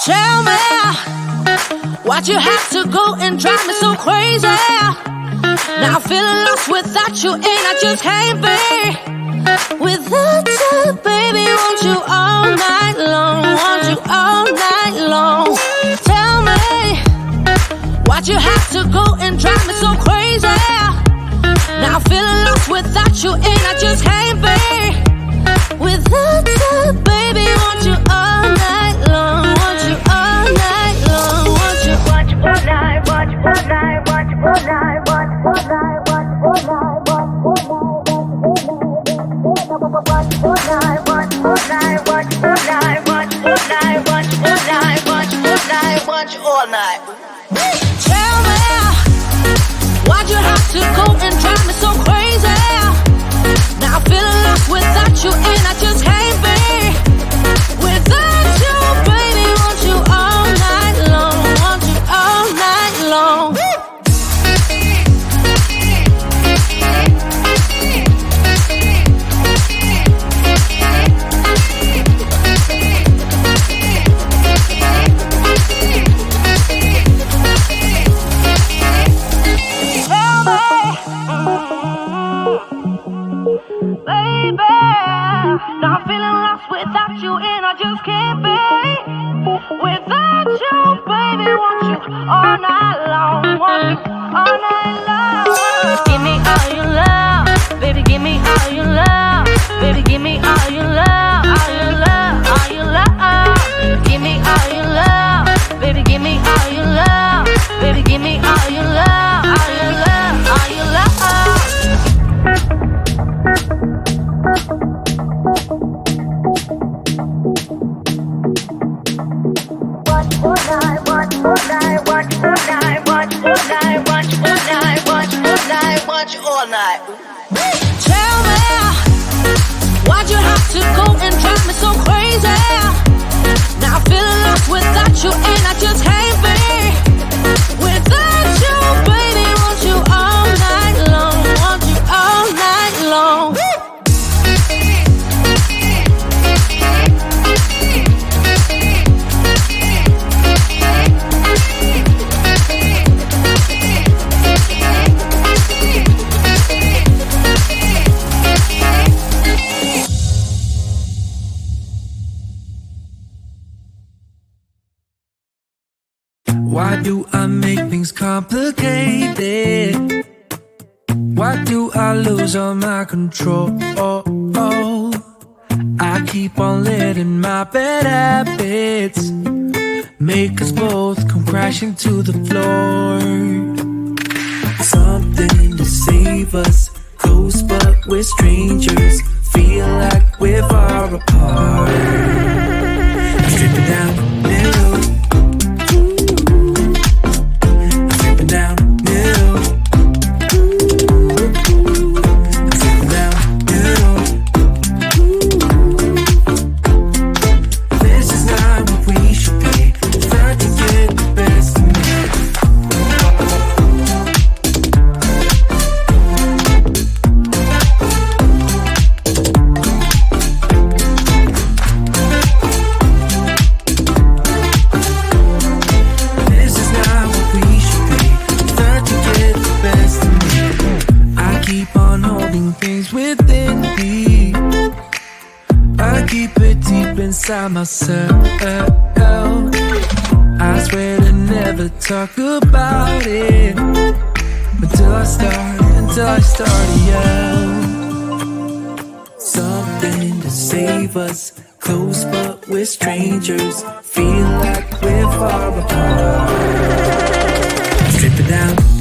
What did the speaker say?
Tell me why'd you have to go and drive me so crazy? Now I'm feeling lost without you and I just can't be without you, baby. Want you all night long, want you all night long. Tell me why'd you have to go and drive me so crazy? Now I'm feeling lost without you and I just can't be without you, baby. Want you all night long, want you all night long, want you all night, want you all night, want you all night, want you all night, want you all night, want you all night, want you all night, want you all night, want you all night, want you all night, want you all night, want you all night. Tell me why'd you have to go and drive me so crazy? Now I'm feeling lost without you and I just can't be without you, baby. Want you all night long, want you all night long. Baby, now I'm feeling lost without you and I just can't be without you, baby. Want you all night long, want you all night long. Give me all your love, baby. Give me all your love, baby. Give me all your love, all your love, all your love. Give me all your love, baby. Give me all your love, baby. Give me all your love, all your love, all your love. All night. Tell me why'd you have to go and drive me so crazy? Now I'm feeling lost without you and I just can't be without you, baby. Want you all night long, want you all night long. Why do I make things complicated? Why do I lose all my control? I keep on letting my bad habits make us both come crashing to the floor. Something to save us, close but we're strangers. Feel like we're far apart. Stripping down middle. Inside myself, I swear to never talk about it until I start to yell. Something to save us, close but we're strangers. Feel like we're far apart. Strip it down.